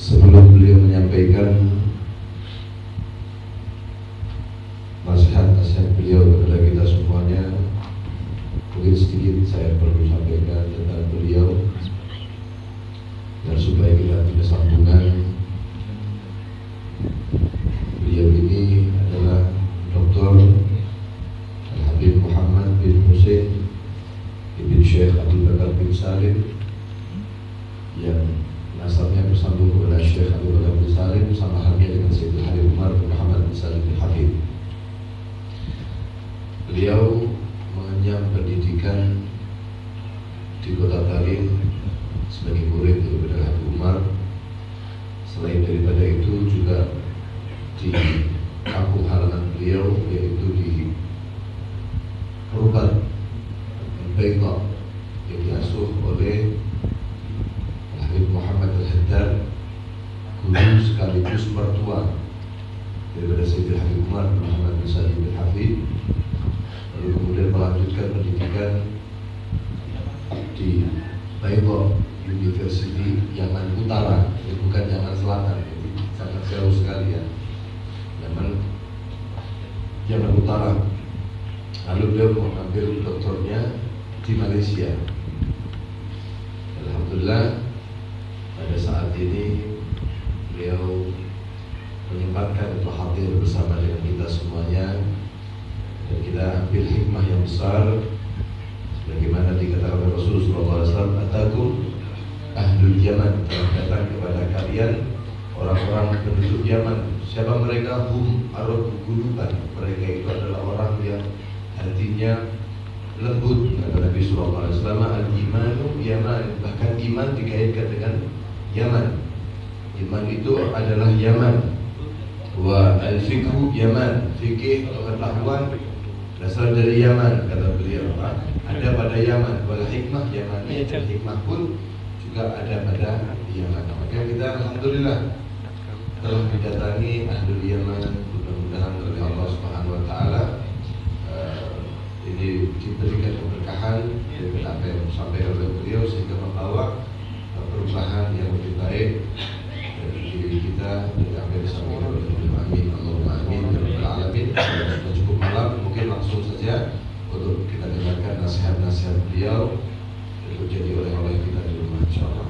Sebelum beliau menyampaikan nasihat-nasihat beliau kepada kita semuanya, mungkin sedikit saya perlu sampaikan tentang beliau, dan supaya kita punya sambungan. Beliau ini adalah Dr. Al-Habib Muhammad bin Hussein ibn Syekh Abdul Bakar bin Salim, yang nasabnya bersambung kepada Syekh Abdul Bakar bin Salim, sama halnya dengan Sayyidul Habib Umar bin Muhammad bin Salim bin Habib. Beliau mengenyam pendidikan di kota Tarim sebagai murid daripada Habib Umar. Selain daripada itu juga di kampung halaman beliau, yaitu di Rubat Al-Bayda, yang diasuh oleh Habib Muhammad Al-Haddad, guru sekaligus mertua daripada Sayyidul Habib Umar bin Muhammad bin Salim bin Habib. Lalu kemudian melanjutkan pendidikan di Bayda University Yaman Utara, bukan Yaman Selatan, jadi sangat jauh sekali ya, Yaman Utara. Lalu beliau mengambil doktornya di Malaysia. Alhamdulillah, pada saat ini beliau menyempatkan untuk hadir bersama dengan kita semuanya, dan kita ambil hikmah yang besar, sebagaimana dikatakan oleh Rasulullah SAW, "Atakum ahlul Yaman," telah datang kepada kalian orang-orang penduduk Yaman. Siapa mereka? Hum Arab Guluban. Mereka itu adalah orang yang hatinya lembut. Kata Nabi SAW, "Al-imanu Yaman." Bahkan iman dikaitkan dengan Yaman. Iman itu adalah Yaman. Wa al-fiqhu Yaman. Fikih, pengetahuan berasal dari Yaman, kata beliau. Ada pada Yaman. Wal hikmah Yamani. Hikmah pun juga ada pada Yaman. Maka kita alhamdulillah telah didatangi ahlul Yaman. Mudah-mudahan oleh Allah Subhanahu wa taala ini diberikan keberkahan dari apa yang disampaikan oleh beliau, sehingga membawa perubahan yang lebih baik dari diri kita dan apa yang disampaikan oleh beliau. Amin, Allahumma amin ya rabbal alamin. Sudah cukup malam, mungkin langsung saja untuk kita dengarkan nasihat-nasihat beliau untuk jadi oleh kita di rumah, insyaallah.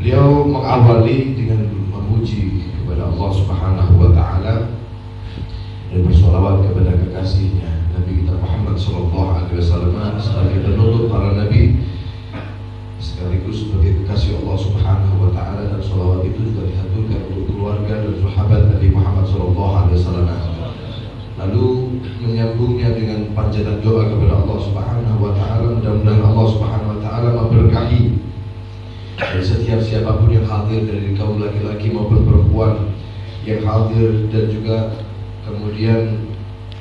Beliau mengawali dengan memuji kepada Allah Subhanahu wa taala dan bersolawat kepada kekasihnya Nabi kita Muhammad sallallahu alaihi wasallam sebagai penutup para nabi, sekaligus sebagai kekasih Allah Subhanahu wa taala, dan solawat itu juga dihaturkan untuk keluarga dan sahabat Nabi Muhammad sallallahu alaihi wasallam. Lalu menyambungnya dengan panjatan doa kepada Allah Subhanahu wa taala, mudah-mudahan Allah Subhanahu wa taala memberkahi dan setiap siapapun yang hadir dari kaum laki-laki maupun perempuan yang hadir, dan juga kemudian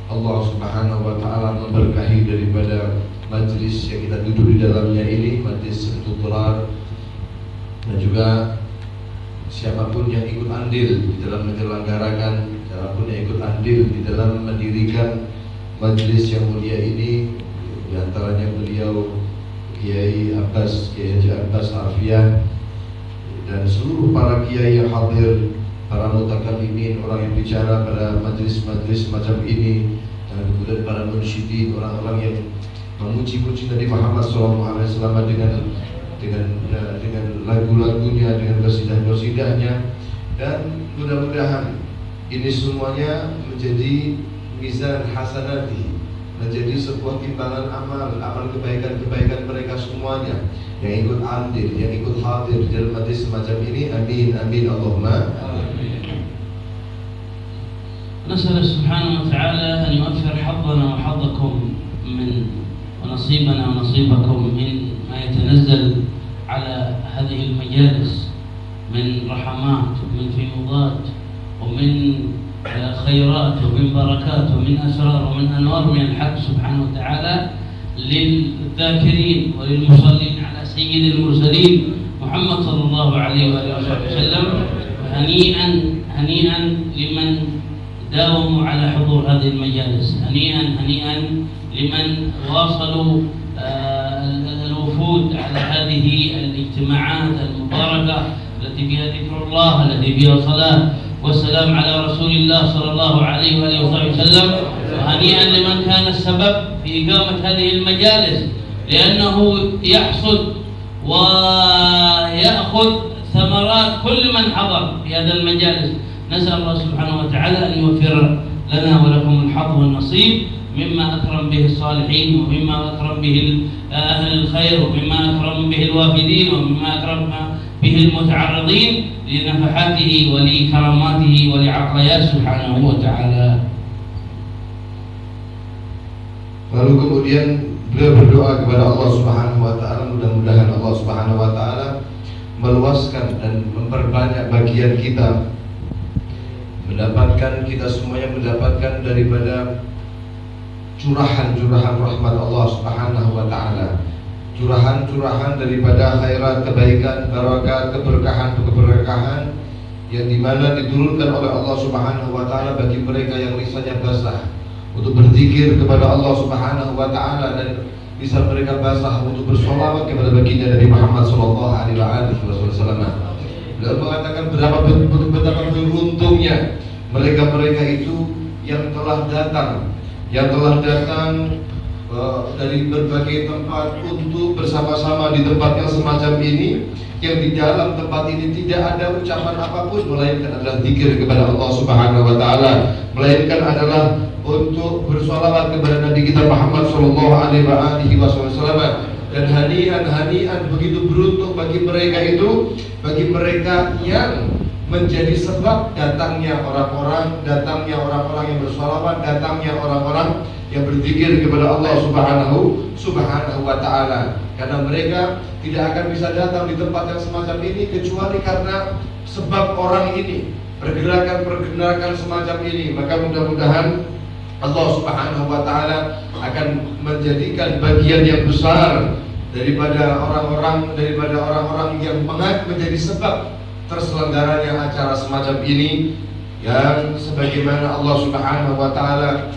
Allah Subhanahu wa taala memberkahi daripada majlis yang kita duduk di dalamnya ini, majlis Sentuturar dan juga siapapun yang ikut andil di dalam menyelenggarakan, siapapun yang ikut andil di dalam mendirikan majelis yang mulia ini, di antaranya beliau Kiai Haji Abbas Arfiah, dan seluruh para kiai yang hadir, para mutakallimin, orang yang bicara pada majelis-majelis macam ini, dan kemudian para munsyidin, orang-orang yang memuji-puji Nabi Muhammad SAW dengan lagu-lagunya, dengan qasidah-qasidahnya, dan mudah-mudahan ini semuanya menjadi mizan hasanati, menjadi sebuah timbangan amal kebaikan-kebaikan mereka semuanya yang ikut andil, yang ikut hadir di dalam majlis semacam ini. Amin, amin, Allahumma amin. نسأل سبحانه وتعالى أن يؤثر حظنا وحظكم من ونصيبنا ونصيبكم من ما يتنزل على هذه المجالس من رحمات ومن فيوضات ومن خيرات ومن بركات ومن أسرار ومن أنوار من الحق سبحانه وتعالى للذاكرين وللمصلين على سيد المرسلين محمد صلى الله عليه وآله وسلم. هنيئا هنيئا لمن داوموا على حضور هذه المجالس، هنيئا هنيئا لمن واصلوا الوفود على هذه الاجتماعات المباركة التي فيها ذكر الله، التي فيها صلاة والسلام على رسول الله صلى الله عليه وآله وسلم. وهنيئا لمن كان السبب في إقامة هذه المجالس، لأنه يحصد ويأخذ ثمرات كل من حضر في هذا المجالس. نسأل الله سبحانه وتعالى أن يوفر لنا ولكم الحظ والنصيب مما أكرم به الصالحين، ومما أكرم به أهل الخير، ومما أكرم به الوافدين، ومما أكرم به المتعرضين لنفحاته ولكراماته ولعطاياه سبحانه وتعالى. Lalu kemudian beliau berdoa kepada Allah Subhanahu wa taala, mudah-mudahan Allah Subhanahu wa taala meluaskan dan memperbanyak bagian kita, mendapatkan, kita semuanya mendapatkan daripada curahan-curahan rahmat Allah Subhanahu wa taala, curahan-curahan daripada khairat, kebaikan, barakat, keberkahan yang dimana diturunkan oleh Allah Subhanahu wa taala bagi mereka yang lisannya basah untuk berzikir kepada Allah Subhanahu wa taala, dan lisan mereka basah untuk bersolawat kepada baginda Nabi Muhammad sallallahu alaihi wasallam. Beliau mengatakan betapa beruntungnya mereka itu yang telah datang dari berbagai tempat untuk bersama-sama di tempat yang semacam ini, yang di dalam tempat ini tidak ada ucapan apapun melainkan adalah zikir kepada Allah Subhanahu wa taala, melainkan adalah untuk bersolawat kepada Nabi kita Muhammad sallallahu alaihi wasallam. Dan hanian begitu beruntung bagi mereka itu, bagi mereka yang menjadi sebab datangnya orang-orang yang bersolawat, datangnya orang-orang yang berzikir kepada Allah Subhanahu wa taala. Karena mereka tidak akan bisa datang di tempat yang semacam ini kecuali karena sebab orang ini, pergerakan semacam ini. Maka mudah-mudahan Allah Subhanahu wa taala akan menjadikan bagian yang besar daripada orang-orang yang menjadi sebab terselenggaranya acara semacam ini, yang sebagaimana Allah Subhanahu wa taala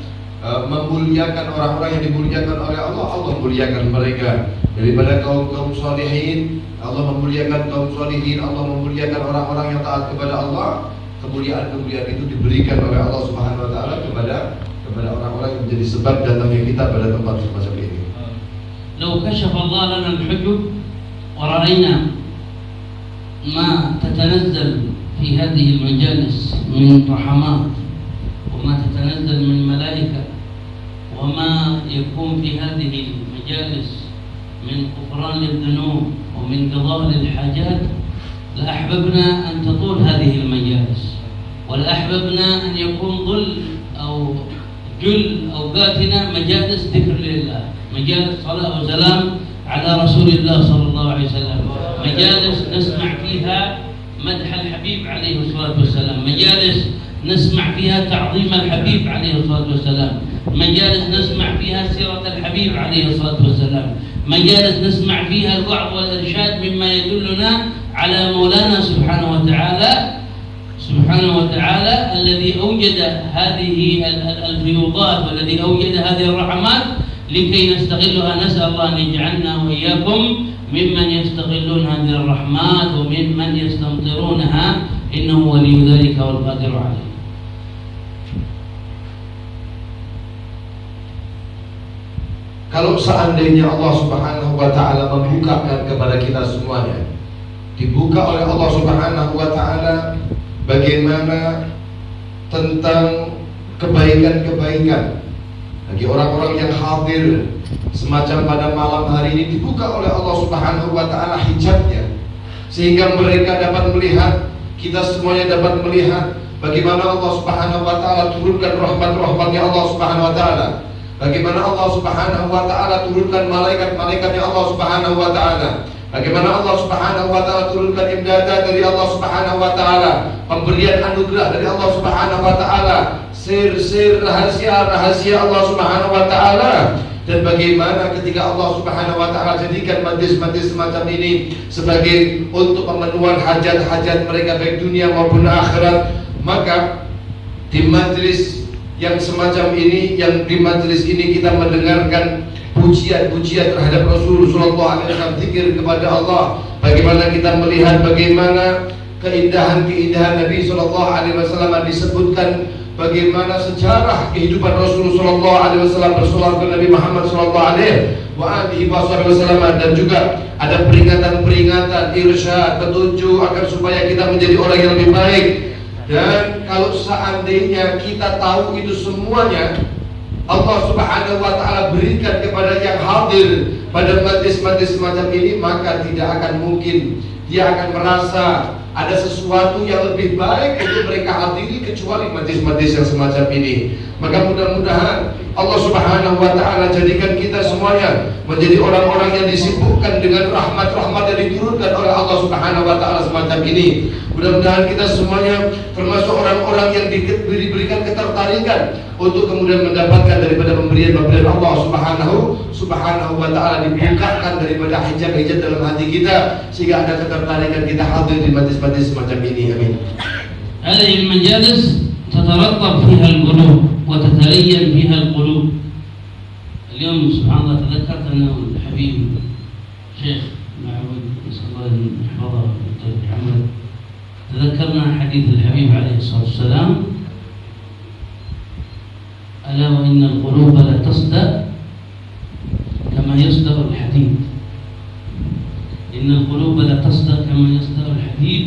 memuliakan orang-orang yang dimuliakan oleh Allah, Allah muliakan mereka. Daripada kaum salihin, Allah memuliakan kaum salihin, Allah memuliakan orang-orang yang taat kepada Allah. Kemuliaan itu diberikan oleh Allah Subhanahu wa taala kepada orang-orang yang menjadi sebab datangnya kita pada tempat semacam ini. لو كشف الله لنا الحجب ورأينا ما تتنزل في هذه المجالس من رحمات، وما تتنزل من ملائكة، وما يكون في هذه المجالس من غفران للذنوب ومن قضاء للحاجات، لأحببنا أن تطول هذه المجالس، ولأحببنا أن يكون ظل أو جل أوقاتنا مجالس ذكر لله، مجالس صلاة وسلام على رسول الله صلى الله عليه وسلم، مجالس نسمع فيها مدح الحبيب عليه الصلاة والسلام، مجالس نسمع فيها تعظيم الحبيب عليه الصلاة والسلام، مجالس نسمع فيها سيرة الحبيب عليه الصلاة والسلام، مجالس نسمع فيها الوعظ والإرشاد مما يدلنا على مولانا سبحانه وتعالى الذي أوجد هذه الفيوضات والذي أوجد هذه الرحمات لكي نستغلها. نسأل الله أن يجعلنا وإياكم ممن يستغلون هذه الرحمات وممن يستمطرونها، إنه ولي ذلك والقادر عليه. Kalau seandainya Allah Subhanahu wa Ta'ala membukakan kepada kita semuanya, dibuka oleh Allah Subhanahu wa Ta'ala bagaimana tentang kebaikan-kebaikan bagi orang-orang yang hadir semacam pada malam hari ini, dibuka oleh Allah Subhanahu wa Ta'ala hijabnya, sehingga mereka dapat melihat, kita semuanya dapat melihat bagaimana Allah Subhanahu wa Ta'ala turunkan rahmat-rahmatnya Allah Subhanahu wa Ta'ala, bagaimana Allah Subhanahu wa Ta'ala turunkan malaikat-malaikatnya Allah Subhanahu wa Ta'ala, bagaimana Allah Subhanahu wa Ta'ala turunkan imdadah dari Allah Subhanahu wa Ta'ala, pemberian anugerah dari Allah Subhanahu wa Ta'ala, sir-sir rahasia Allah Subhanahu wa Ta'ala. Dan bagaimana ketika Allah Subhanahu wa Ta'ala jadikan majlis-majlis semacam ini sebagai untuk pemenuhan hajat-hajat mereka baik dunia maupun akhirat, maka di majlis yang semacam ini, yang di majlis ini kita mendengarkan pujian-pujian terhadap Rasulullah SAW, zikir kepada Allah. Bagaimana kita melihat bagaimana keindahan-keindahan Nabi SAW disebutkan, bagaimana sejarah kehidupan Rasulullah SAW bersolat ke Nabi Muhammad SAW, dan juga ada peringatan-peringatan, irsyad, petunjuk agar supaya kita menjadi orang yang lebih baik. Dan kalau seandainya kita tahu itu semuanya Allah Subhanahu wa Ta'ala berikan kepada yang hadir pada majlis-majlis semacam ini, maka tidak akan mungkin dia akan merasa ada sesuatu yang lebih baik untuk mereka hadiri kecuali majlis-majlis yang semacam ini. Maka mudah-mudahan Allah Subhanahu wa Ta'ala jadikan kita semuanya menjadi orang-orang yang disibukkan dengan rahmat-rahmat yang diturunkan oleh Allah Subhanahu wa Ta'ala semacam ini. Mudah-mudahan kita semuanya termasuk orang-orang yang diberikan ketertarikan untuk kemudian mendapatkan daripada pemberian-pemberian Allah Subhanahu wa Ta'ala, dibukakan daripada hijab-hijab dalam hati kita sehingga ada ketertarikan kita hadir di majlis-majlis semacam ini. Amin. هذه المجالس تترطب فيها القلوب وتتلين فيها القلوب. اليوم سبحان الله تذكرت أنا والحبيب شيخ معود نسأل الله أن يحفظه الدكتور محمد، تذكرنا حديث الحبيب عليه الصلاة والسلام: ألا وإن القلوب لتصدأ كما يصدأ الحديد. إن القلوب لتصدأ كما يصدأ الحديد.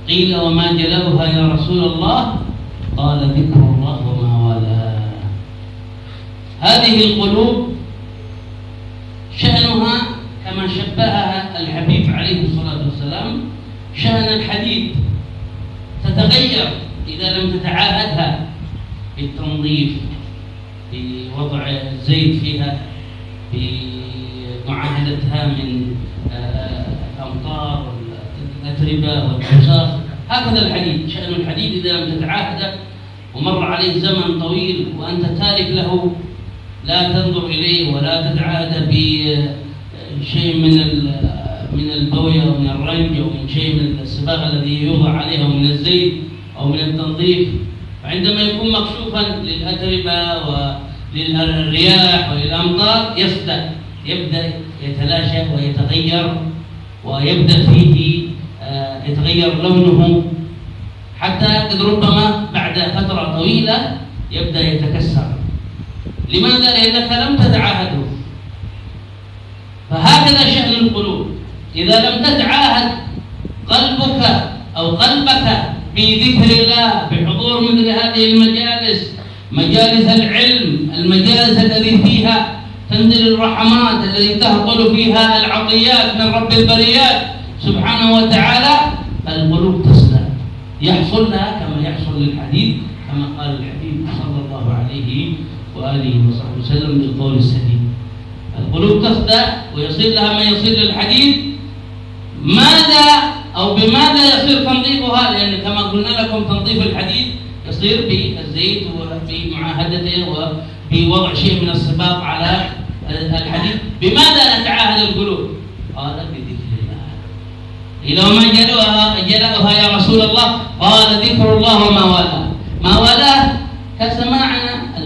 قيل وما جلاؤها يا رسول الله؟ قال ذكر الله وما والاه. هذه القلوب شأنها كما شبهها الحبيب عليه الصلاة والسلام شأن الحديد، تتغير إذا لم تتعاهدها بالتنظيف، بوضع الزيت فيها، بمعاهدتها من الأمطار والأتربة والأوساخ. هكذا الحديد، شأن الحديد إذا لم تتعاهده ومر عليه زمن طويل وأنت تارك له، لا تنظر إليه ولا تتعاهد بشيء من البوية أو من الرنج أو من شيء من الصباغ الذي يوضع عليه أو من الزيت أو من التنظيف، عندما يكون مكشوفا للأتربة وللرياح وللأمطار يبدأ يتلاشى ويتغير، ويبدأ فيه يتغير لونه، حتى قد ربما بعد فترة طويلة يبدأ يتكسر. لماذا؟ لأنك لم تتعاهده. فهكذا شأن القلوب، إذا لم تتعاهد قلبك أو قلبك بذكر الله، بحضور مثل هذه المجالس، مجالس العلم، المجالس التي فيها تنزل الرحمات، التي تهطل فيها العطيات من رب البريات سبحانه وتعالى، القلوب تصدأ، يحصل لها كما يحصل للحديد، كما قال الحبيب صلى الله عليه وآله وصحبه وسلم بالقول السديد. القلوب تصدأ ويصير لها ما يصير للحديد. ماذا أو بماذا يصير تنظيفها؟ لأن كما قلنا لكم تنظيف الحديد يصير بالزيت وبمعاهدته وبوضع شيء من الصباغ على الحديث بماذا نتعاهد القلوب؟ قال بذكر الله. إلى ما جلأها يا رسول الله؟ قال ذكر الله وما والاه. ما والاه كسماعنا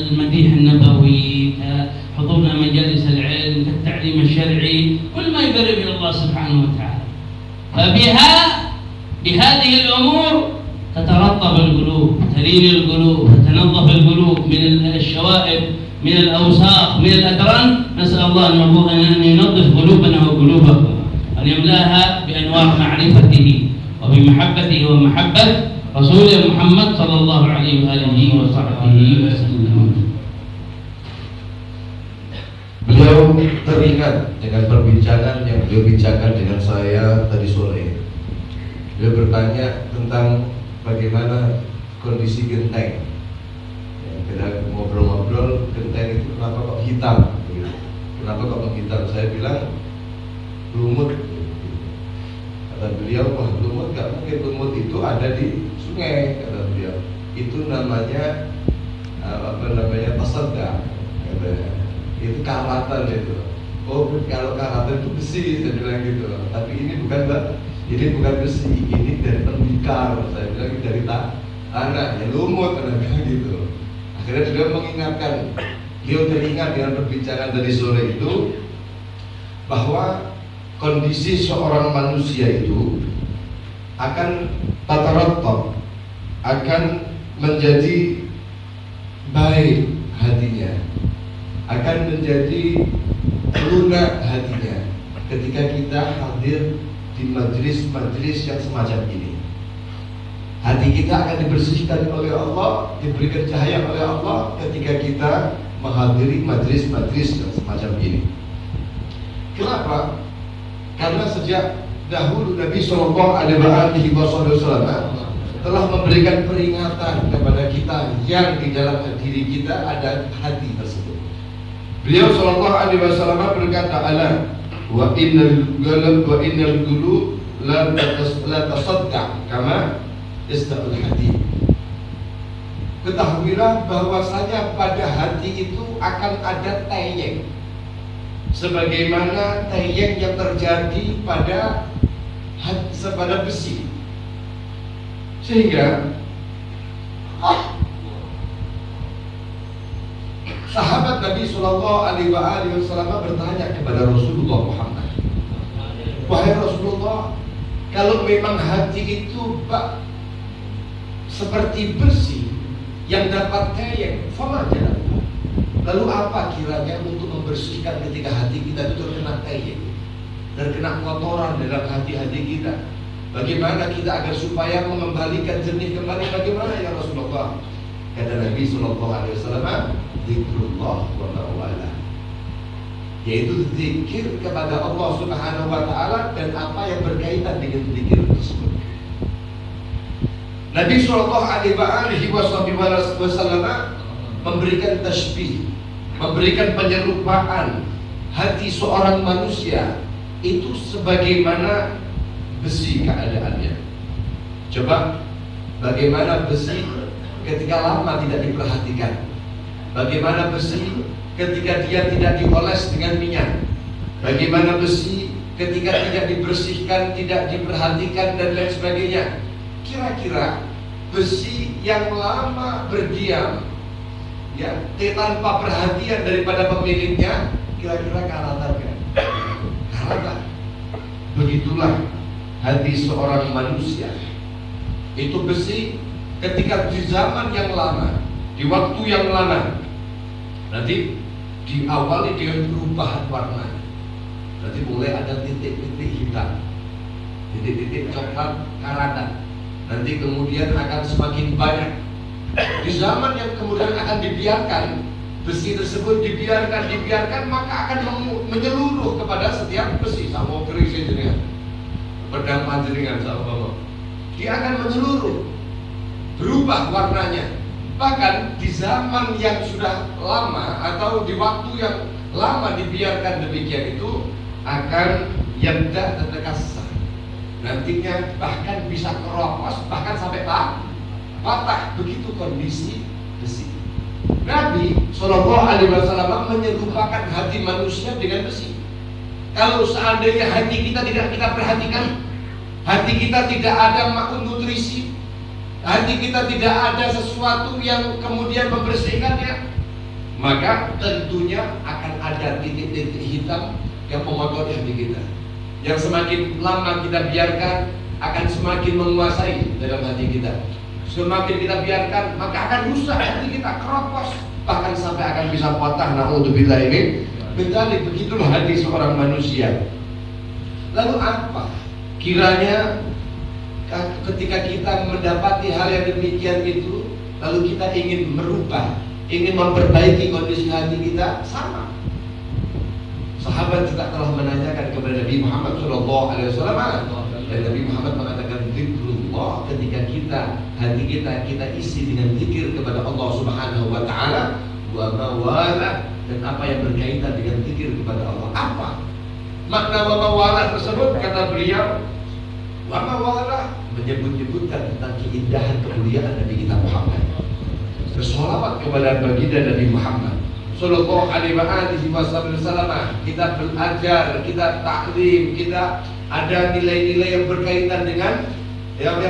المديح النبوي، كحضورنا مجالس العلم، كالتعليم الشرعي، كل ما يقرب إلى الله سبحانه وتعالى. بهذه الأمور تترطب القلوب، تلين القلوب، تتنظف القلوب من الشوائب، من الأوساخ، من الأدران. نسأل الله أن ينظف قلوبنا وقلوبكم، أن يملاها بأنوار معرفته وبمحبته ومحبة رسول محمد صلى الله عليه وآله وصحبه وسلم. Beliau teringat dengan perbincangan yang beliau bicarakan dengan saya tadi sore. Beliau bertanya tentang bagaimana kondisi genteng. Kita ngobrol-ngobrol, genteng itu kenapa kok hitam? Kenapa kok menghitam? Saya bilang lumut. Kata beliau, wah lumut gak mungkin, lumut itu ada di sungai. Kata beliau, itu namanya tasadda. Itu karatan itu. Oh, kalau karatan itu besi, saya bilang gitu. Tapi ini bukan besi, ini dari tembikar. Saya bilang ini dari tanah, ya lumut, saya bilang gitu. Akhirnya beliau mengingatkan, beliau teringat dengan perbincangan dari sore itu bahwa kondisi seorang manusia itu akan tatarattab, akan menjadi baik hatinya, akan menjadi lunak hatinya ketika kita hadir di majelis-majelis yang semacam ini. Hati kita akan dibersihkan oleh Allah, diberikan cahaya oleh Allah ketika kita menghadiri majelis-majelis yang semacam ini. Kenapa? Karena sejak dahulu Nabi Shallallahu Alaihi Wasallam telah memberikan peringatan kepada kita yang di dalam diri kita ada hati tersebut. Beliau Shallallahu Alaihi Wasallam berkata, "Ala wa innal qulub la tasadda kama istabul hati." Ketahuilah bahwasanya pada hati itu akan ada tayeng, sebagaimana tayeng yang terjadi pada besi. Sehingga sahabat Nabi Sallallahu Alaihi Wasallam bertanya kepada Rasulullah Muhammad, wahai Rasulullah, kalau memang hati itu seperti besi yang dapat tayeng, fama jalan. Lalu apa kiranya untuk membersihkan ketika hati kita itu terkena tayeng, terkena kotoran dalam hati-hati kita? Bagaimana kita agar supaya mengembalikan jernih kembali? Bagaimana ya Rasulullah? Kata Nabi Sallallahu Alaihi Wasallam, zikrullah wa ma'wala, yaitu zikir kepada Allah Subhanahu Wa Taala dan apa yang berkaitan dengan zikir tersebut. Nabi Sallallahu Alaihi Wasallam memberikan tasbih, memberikan penyerupaan hati seorang manusia itu sebagaimana besi keadaannya. Coba bagaimana besi ketika lama tidak diperhatikan, bagaimana besi ketika dia tidak dioles dengan minyak, bagaimana besi ketika tidak dibersihkan, tidak diperhatikan dan lain sebagainya. Kira-kira besi yang lama berdiam, ya, tanpa perhatian daripada pemiliknya, kira-kira karatan kan? Karatan. Begitulah hati seorang manusia. Itu besi ketika di zaman yang lama, di waktu yang lama, nanti diawali dengan perubahan warna. Nanti mulai ada titik-titik hitam, titik-titik coklat karatan. Nanti kemudian akan semakin banyak. Di zaman yang kemudian akan dibiarkan, besi tersebut dibiarkan, maka akan menyeluruh kepada setiap besi. Sama kerisi jenengan, pedang panjenengan sama, dia akan menyeluruh, berubah warnanya. Bahkan di zaman yang sudah lama atau di waktu yang lama dibiarkan demikian itu akan yabda tatakassa. Nantinya bahkan bisa keropos, bahkan sampai patah. Begitu kondisi besi. Nabi Shallallahu Alaihi Wasallam menyerupakan hati manusia dengan besi. Kalau seandainya hati kita tidak kita perhatikan, hati kita tidak ada nutrisi, hati kita tidak ada sesuatu yang kemudian membersihkannya, maka tentunya akan ada titik-titik hitam yang mengotori hati kita. Yang semakin lama kita biarkan akan semakin menguasai dalam hati kita. Semakin kita biarkan maka akan rusak hati kita, keropos, bahkan sampai akan bisa patah. Na'udzubillah min dzalik. Begitulah hati seorang manusia. Lalu apa kiranya ketika kita mendapati hal yang demikian itu, lalu kita ingin merubah, ingin memperbaiki kondisi hati kita? Sama. Sahabat juga telah menanyakan kepada Nabi Muhammad SAW, dan Nabi Muhammad mengatakan, zikrullah, ketika hati kita isi dengan zikir kepada Allah Subhanahu Wa Taala, wa mawalah, dan apa yang berkaitan dengan zikir kepada Allah. Apa makna wa mawalah tersebut? Kata beliau, wa mawalah menyebut-nyebutkan tentang keindahan kemuliaan Nabi kita Muhammad. Bersolawat kepada baginda Nabi Muhammad Sallallahu Alaihi Wasallam. Kita belajar, kita taklim, kita ada nilai-nilai yang berkaitan dengan yang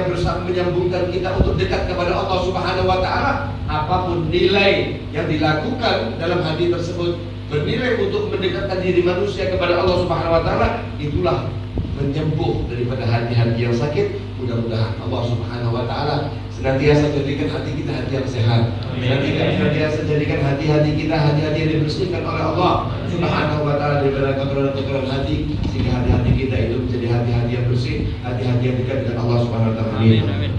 menyambungkan kita untuk dekat kepada Allah Subhanahu Wa Taala. Apapun nilai yang dilakukan dalam hati tersebut bernilai untuk mendekatkan diri manusia kepada Allah Subhanahu Wa Taala, itulah menyembuh daripada hati-hati yang sakit. Mudah-mudahan Allah Subhanahu Wa Taala senantiasa jadikan hati kita hati yang sehat. Senantiasa jadikan hati-hati kita hati-hati yang dibersihkan oleh Allah Subhanahu Wa Taala daripada kotoran-kotoran hati, sehingga hati-hati kita itu menjadi hati-hati yang bersih, hati-hati yang dekat dengan Allah Subhanahu Wa Taala. Amin. Amin.